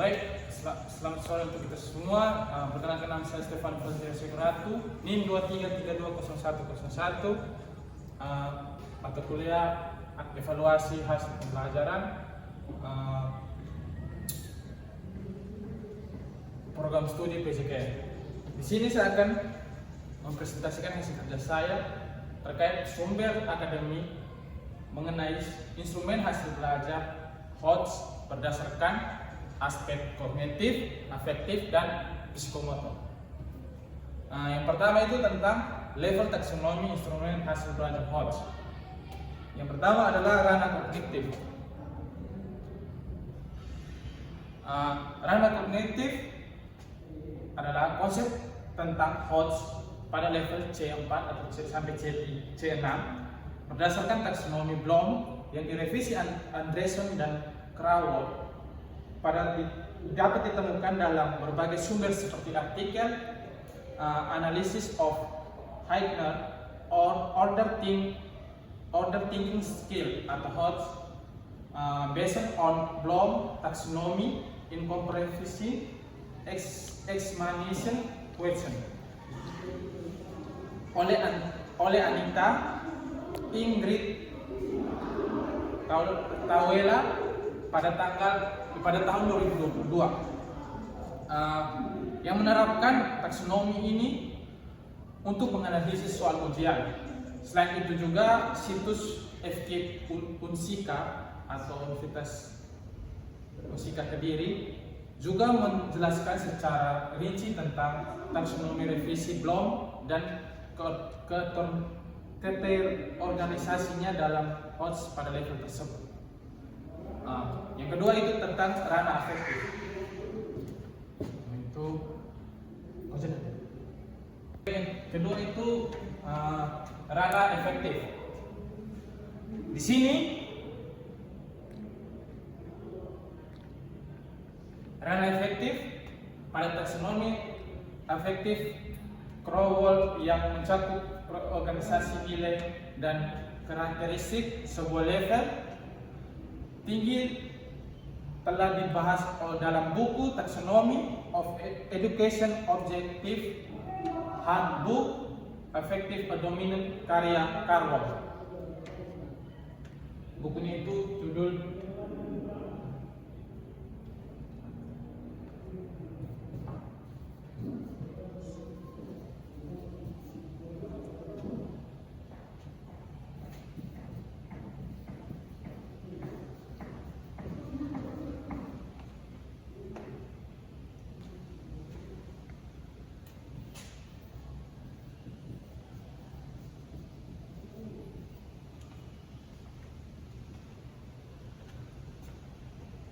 Baik, selamat sore untuk kita semua. Perkenalkan nama saya Stefan Fazlia Ratu, NIM 23320101. Mata kuliah evaluasi hasil pembelajaran, program studi PJKN. Di sini saya akan mempresentasikan hasil kerja saya terkait sumber akademik mengenai instrumen hasil belajar HOTS berdasarkan aspek kognitif, afektif, dan psikomotor. Yang pertama itu tentang level taksonomi instrumen hasil belajar HOTS. Yang pertama adalah ranah kognitif. Ranah kognitif adalah konsep tentang HOTS pada level C4 atau sampai C6 berdasarkan taksonomi Bloom yang direvisi Andreessen dan Krawall dapat ditemukan dalam berbagai sumber seperti artikel, analysis of Heidner, or order thinking skill atau HOTS, based on Bloom taxonomy in comprehensive examination question oleh Anita Ingrid Tawela pada tahun 2022, yang menerapkan taksonomi ini untuk menganalisis soal ujian. Selain itu juga situs FK Unsika atau Universitas Unsika Kediri juga menjelaskan secara rinci tentang taksonomi revisi Bloom dan keterorganisasinya dalam HOTS pada level tersebut. Yang kedua itu tentang ranah afektif. Yang kedua itu ranah efektif. Di sini ranah efektif pada taksonomi afektif Krawall yang mencakup organisasi nilai dan karakteristik sebuah level tinggi telah dibahas dalam buku Taxonomy of Education Objective Handbook Affective Dominant karya Krawall. Bukunya itu judul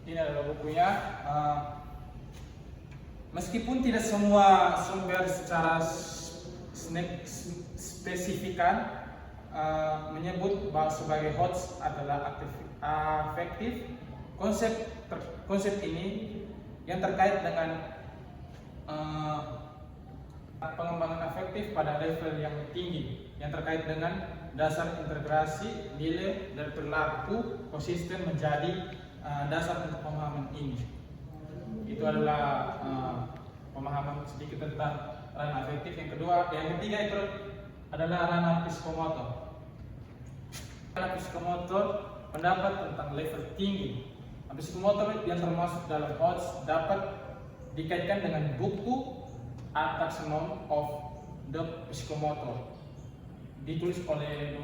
ini adalah bukunya. Meskipun tidak semua sumber secara spesifikan menyebut bahwa sebagai HOTS adalah afektif, konsep ini yang terkait dengan pengembangan afektif pada level yang tinggi, yang terkait dengan dasar integrasi nilai dan perilaku konsisten menjadi dasar untuk pemahaman ini. Itu adalah pemahaman sedikit tentang ranah afektif. Yang ketiga itu adalah ranah psikomotor. Ranah psikomotor pendapat tentang level tinggi. Psikomotor yang termasuk dalam HOTS dapat dikaitkan dengan buku Taxonomy of the Psychomotor, ditulis oleh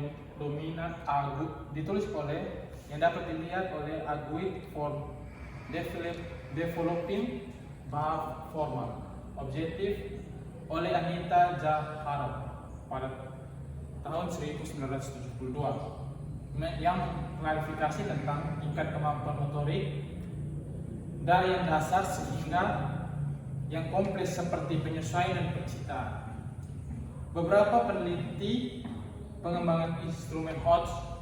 yang dapat dilihat oleh Aguit for Developing Bahasa Formal Objektif oleh Anita Jaharov pada tahun 1972, yang klarifikasi tentang tingkat kemampuan motorik dari yang dasar sehingga yang kompleks seperti penyesuaian dan pencitraan. Beberapa peneliti pengembangan instrumen HOTS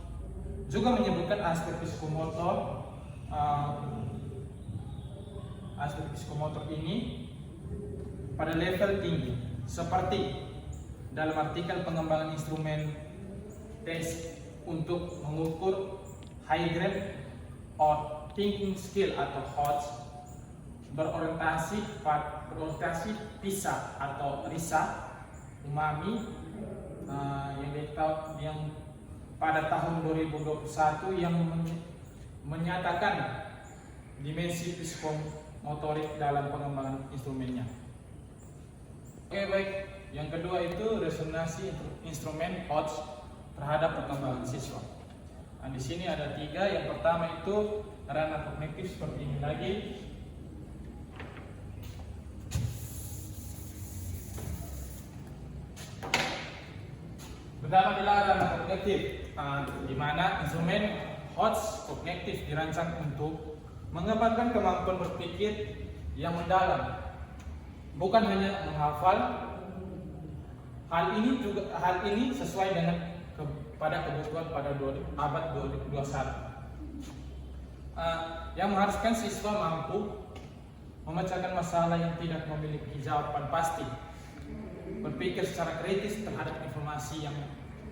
juga menyebutkan aspek psikomotor ini pada level tinggi, seperti dalam artikel pengembangan instrumen tes untuk mengukur high grade or thinking skill atau HOTS berorientasi PISA atau RISA umami yang pada tahun 2021 yang menyatakan dimensi psikomotorik dalam pengembangan instrumennya. Oke, baik. Yang kedua itu resonansi instrumen HOTS terhadap perkembangan siswa. Nah, di sini ada 3. Yang pertama itu ranah kognitif seperti ini lagi. Pertama adalah ranah kognitif, di mana instrumen HOTS kognitif dirancang untuk mengembangkan kemampuan berpikir yang mendalam, bukan hanya menghafal. Hal ini sesuai dengan pada kebutuhan pada abad 21, yang mengharuskan siswa mampu memecahkan masalah yang tidak memiliki jawaban pasti, berpikir secara kritis terhadap informasi yang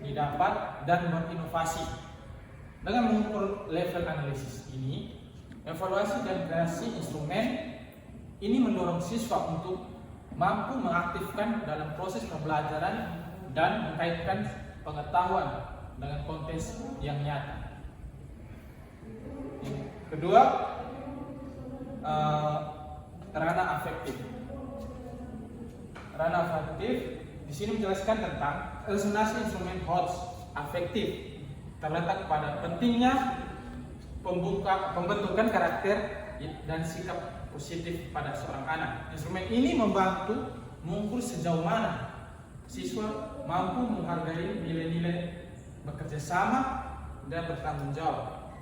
didapat, dan berinovasi. Dengan mengukur level analisis ini, evaluasi dan kreasi instrumen ini mendorong siswa untuk mampu mengaktifkan dalam proses pembelajaran dan mengkaitkan pengetahuan dengan konteks yang nyata. Kedua, ranah afektif. Ranah afektif di sini menjelaskan tentang resonansi instrumen HOTS afektif, terletak pada pentingnya pembentukan karakter dan sikap positif pada seorang anak. Instrumen ini membantu mengukur sejauh mana siswa mampu menghargai nilai-nilai bekerja sama dan bertanggung jawab.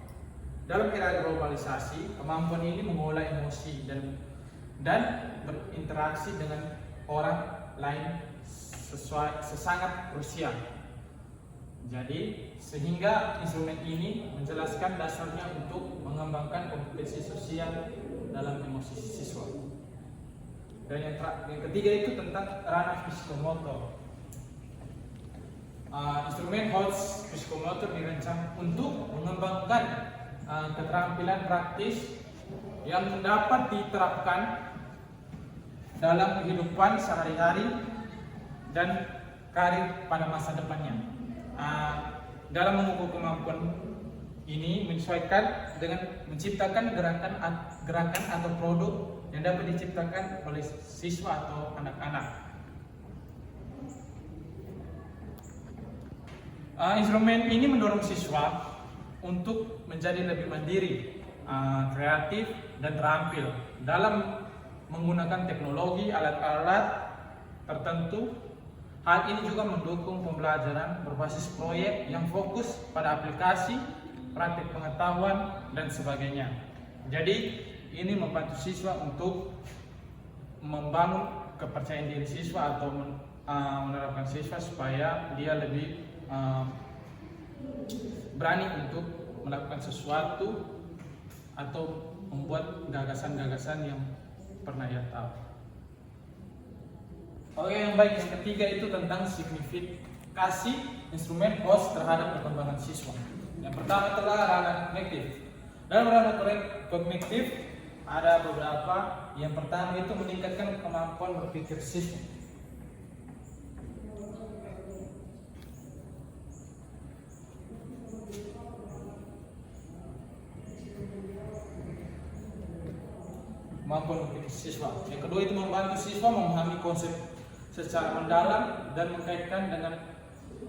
Dalam era globalisasi, kemampuan ini mengolah emosi dan berinteraksi dengan orang lain sangat krusial. Jadi, sehingga instrumen ini menjelaskan dasarnya untuk mengembangkan kompetensi sosial dalam emosi siswa. Dan yang ketiga itu tentang ranah psikomotor. Instrumen HOTS psikomotor dirancang untuk mengembangkan keterampilan praktis yang dapat diterapkan dalam kehidupan sehari-hari dan karir pada masa depannya. Dalam mengukur kemampuan ini menyesuaikan dengan menciptakan gerakan atau produk yang dapat diciptakan oleh siswa atau anak-anak. Instrumen ini mendorong siswa untuk menjadi lebih mandiri, kreatif, dan terampil dalam menggunakan teknologi alat-alat tertentu. Hal ini juga mendukung pembelajaran berbasis proyek yang fokus pada aplikasi, praktik pengetahuan, dan sebagainya. Jadi ini membantu siswa untuk membangun kepercayaan diri siswa atau menerapkan siswa supaya dia lebih berani untuk melakukan sesuatu atau membuat gagasan-gagasan yang pernah ia tahu. Oke, yang baik, yang ketiga itu tentang signifikasi instrumen HOTS terhadap perkembangan siswa. Yang pertama adalah ranah kognitif. Dalam ranah kognitif ada beberapa. Yang pertama itu meningkatkan kemampuan berpikir siswa. Kemampuan berpikir siswa. Yang kedua itu membantu siswa memahami konsep secara mendalam dan mengkaitkan dengan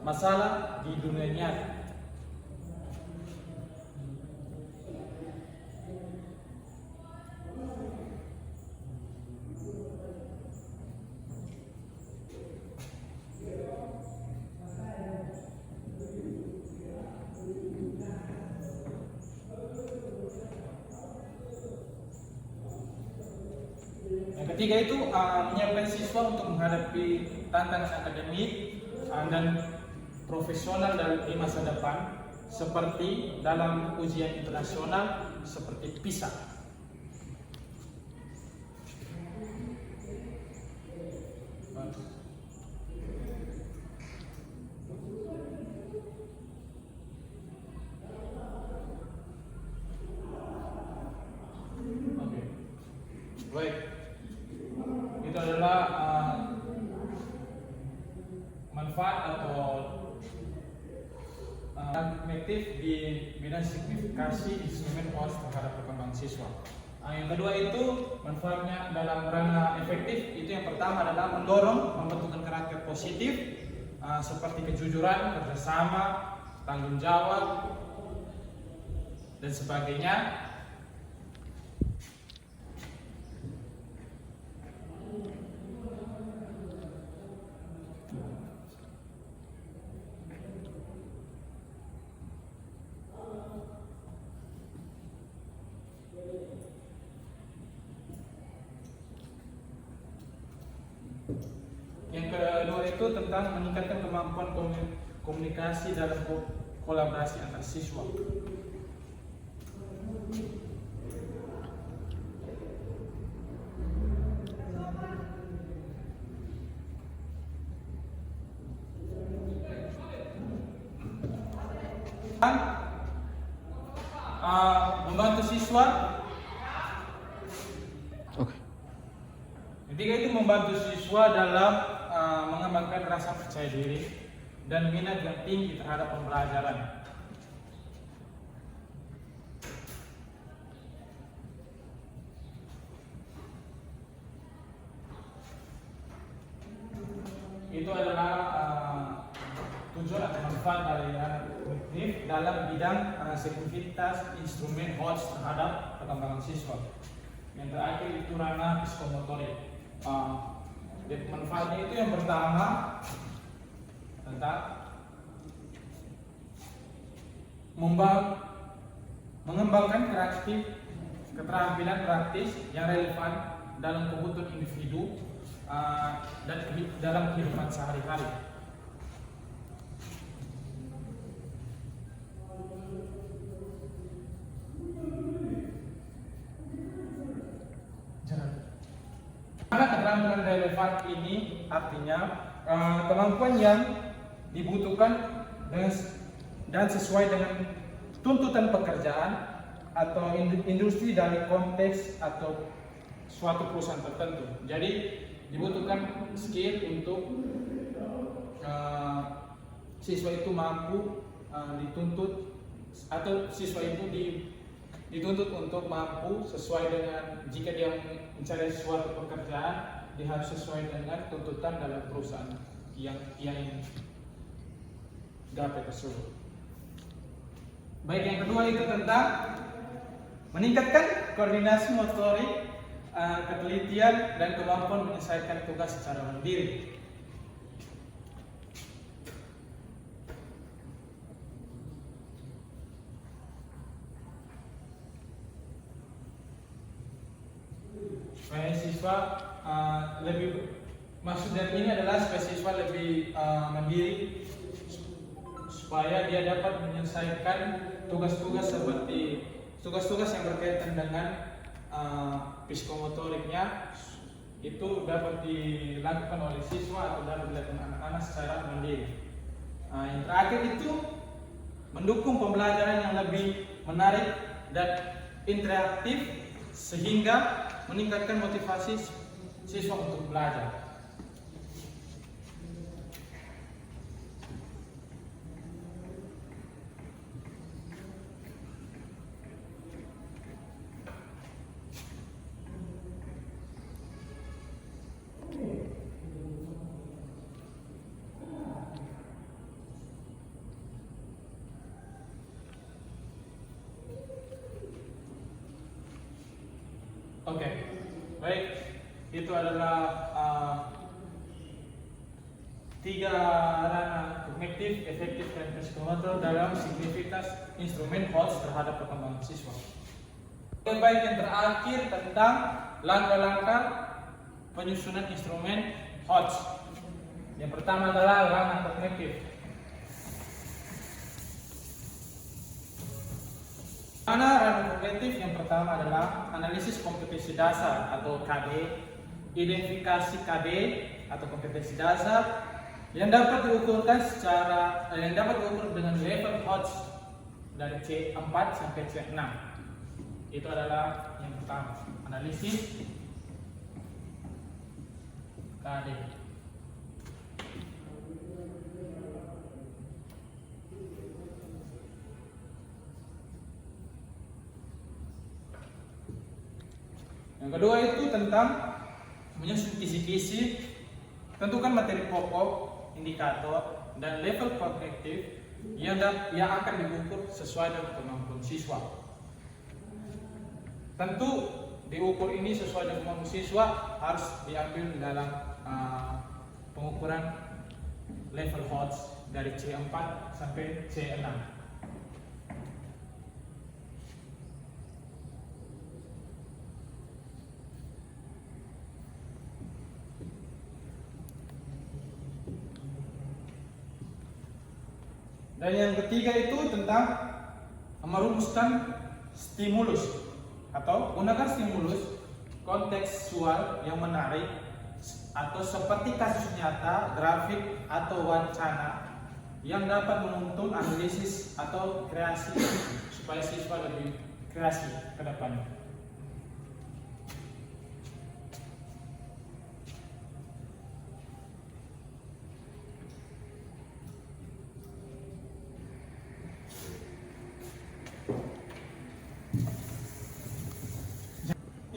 masalah di dunia nyata. Ketiga itu menyiapkan siswa untuk menghadapi tantangan akademik dan profesional di masa depan, seperti dalam ujian internasional seperti PISA. Baik, itu adalah manfaat atau efektif di bidang signifikasi instrumen HOTS terhadap perkembangan siswa. Yang kedua itu manfaatnya dalam ranah efektif itu yang pertama adalah mendorong pembentukan karakter positif seperti kejujuran, kerjasama, tanggung jawab, dan sebagainya. Yang kedua itu tentang meningkatkan kemampuan komunikasi dalam kolaborasi antar siswa. Membantu siswa. Ketiga itu membantu siswa dalam mengembangkan rasa percaya diri dan minat yang tinggi terhadap pembelajaran. Itu adalah tujuan atau manfaat dari kognitif dalam bidang signifikasitas instrumen HOTS terhadap perkembangan siswa. Yang terakhir itu ranah psikomotorik. Manfaatnya itu yang pertama tentang mengembangkan keterampilan praktis yang relevan dalam kebutuhan individu dan dalam kehidupan sehari-hari. Keterampilan relevan ini artinya kemampuan yang dibutuhkan dan sesuai dengan tuntutan pekerjaan atau industri dari konteks atau suatu perusahaan tertentu. Jadi dibutuhkan skill untuk siswa itu mampu dituntut atau siswa itu dituntut untuk mampu sesuai dengan jika dia mencari suatu pekerjaan, dia harus sesuai dengan tuntutan dalam perusahaan yang gapai tersebut. Baik, yang kedua itu tentang meningkatkan koordinasi motorik, ketelitian dan kemampuan menyelesaikan tugas secara mandiri. Supaya siswa maksud dari ini adalah supaya siswa lebih mandiri, supaya dia dapat menyelesaikan tugas-tugas seperti tugas-tugas yang berkaitan dengan psikomotoriknya itu dapat dilakukan oleh siswa atau dapat dilakukan anak-anak secara mandiri. Yang terakhir itu mendukung pembelajaran yang lebih menarik dan interaktif sehingga meningkatkan motivasi siswa untuk belajar. Oke, baik. Itu adalah tiga ranah kognitif, efektif, dan psikomotor dalam signifikasitas instrumen HOTS terhadap perkembangan siswa. Yang baik yang terakhir tentang langkah-langkah penyusunan instrumen HOTS. Yang pertama adalah ranah kognitif. Ranah kognitif yang pertama adalah analisis kompetensi dasar atau KB, identifikasi KB atau kompetensi dasar yang dapat diukur dengan level HOTS dari C4 sampai C6. Itu adalah yang pertama, analisis KD. Yang kedua itu tentang menyusun kisi-kisi, tentukan materi pokok, indikator, dan level kognitif yang akan diukur sesuai dengan kemampuan siswa. Tentu diukur ini sesuai dengan kemampuan siswa harus diambil dalam pengukuran level HOTS dari C4 sampai C6. Dan yang ketiga itu tentang merumuskan stimulus atau gunakan stimulus kontekstual yang menarik atau seperti kasus nyata, grafik atau wacana yang dapat menuntun analisis atau kreasi supaya siswa lebih kreasi ke depannya.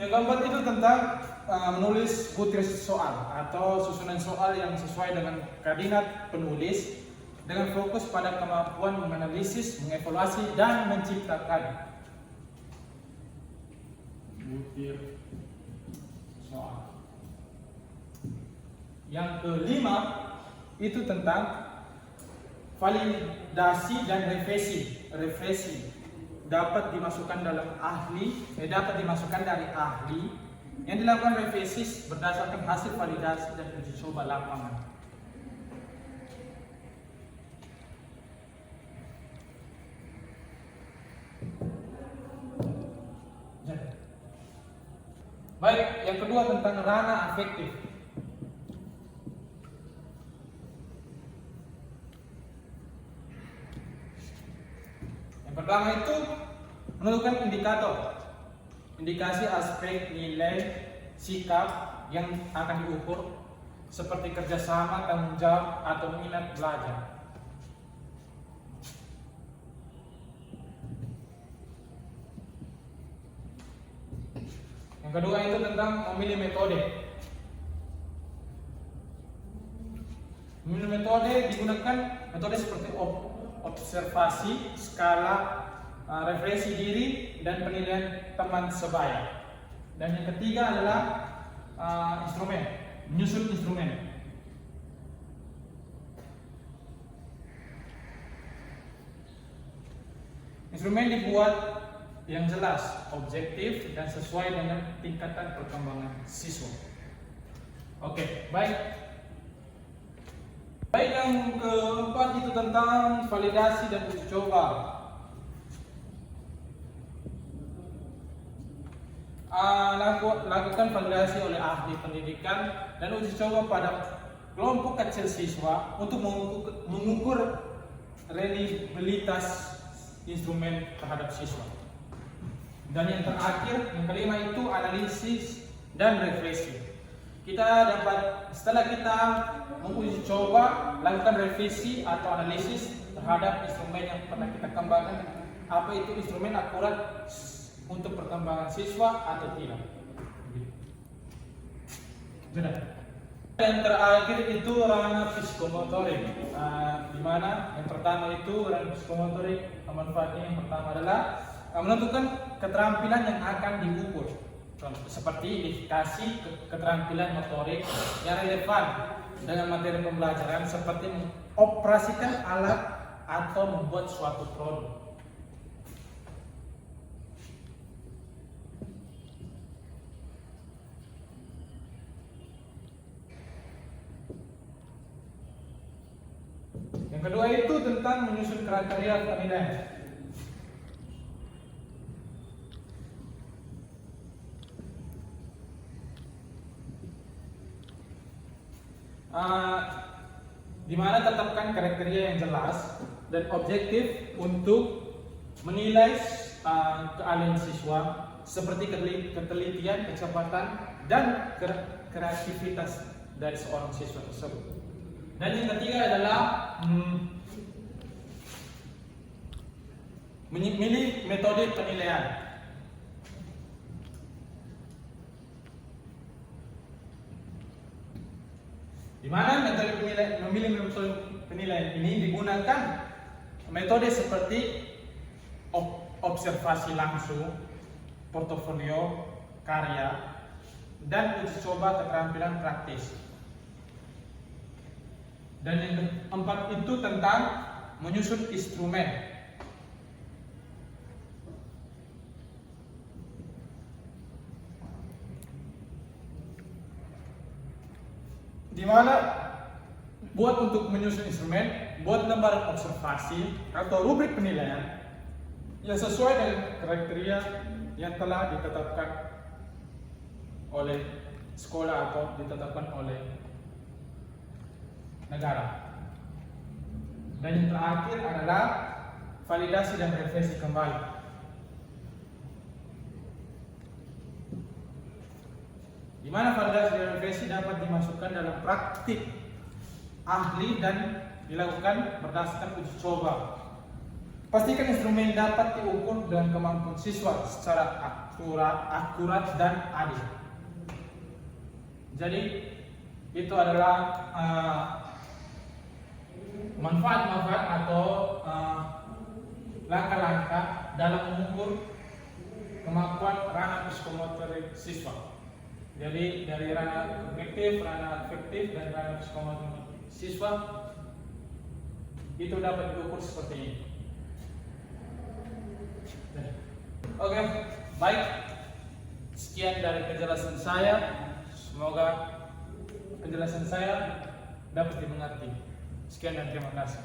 Yang keempat itu tentang menulis butir soal atau susunan soal yang sesuai dengan koordinat penulis dengan fokus pada kemampuan menganalisis, mengevaluasi, dan menciptakan butir soal. Yang kelima itu tentang validasi dan refleksi. Dapat dimasukkan dari ahli yang dilakukan revisi berdasarkan hasil validasi dan uji coba lapangan. Baik, yang kedua tentang ranah afektif. Yang pertama itu menentukan indikasi aspek nilai sikap yang akan diukur seperti kerjasama, tanggung jawab, atau minat belajar. Yang kedua itu tentang memilih metode. Memilih metode digunakan metode seperti observasi, skala, refleksi diri, dan penilaian teman sebaya. Dan yang ketiga adalah instrumen, menyusun instrumen. Instrumen dibuat yang jelas, objektif, dan sesuai dengan tingkatan perkembangan siswa. Oke, baik. Baik, yang keempat itu tentang validasi dan uji coba. Lakukan validasi oleh ahli pendidikan dan uji coba pada kelompok kecil siswa untuk mengukur reliabilitas instrumen terhadap siswa. Dan yang terakhir, yang kelima itu analisis dan refleksi. Setelah kita menguji coba, lakukan revisi atau analisis terhadap instrumen yang pernah kita kembangkan. Apa itu instrumen akurat untuk perkembangan siswa atau tidak. Yang terakhir itu ranah psikomotorik, di mana yang pertama itu ranah psikomotorik, manfaatnya yang pertama adalah menentukan keterampilan yang akan diukur, seperti identifikasi keterampilan motorik yang relevan dengan materi pembelajaran, seperti mengoperasikan alat atau membuat suatu produk. Yang kedua itu tentang menyusun kriteria penilaian. Di mana tetapkan kriteria yang jelas dan objektif untuk menilai keahlian siswa seperti ketelitian, kecepatan, dan kreativitas dari seorang siswa tersebut. Dan yang ketiga adalah memilih metode penilaian. Di mana memilih metode penilaian ini digunakan metode seperti observasi langsung, portofolio, karya, dan uji coba keterampilan praktis. Dan yang keempat itu tentang menyusun instrumen. Di mana untuk menyusun instrumen, buat lembaran observasi atau rubrik penilaian yang sesuai dengan kriteria yang telah ditetapkan oleh sekolah atau ditetapkan oleh negara. Dan yang terakhir adalah validasi dan revisi kembali. Di mana validasi dan revisi dapat dimasukkan dalam praktik ahli dan dilakukan berdasarkan uji coba. Pastikan instrumen dapat diukur dengan kemampuan siswa secara akurat dan adil. Jadi itu adalah manfaat-manfaat atau langkah-langkah dalam mengukur kemampuan ranah psikomotorik siswa. Jadi dari ranah kognitif, ranah afektif, dan ranah psikomotorik siswa itu dapat diukur seperti ini. Oke, baik. Sekian dari penjelasan saya. Semoga penjelasan saya dapat dimengerti. Sekian dan terima kasih.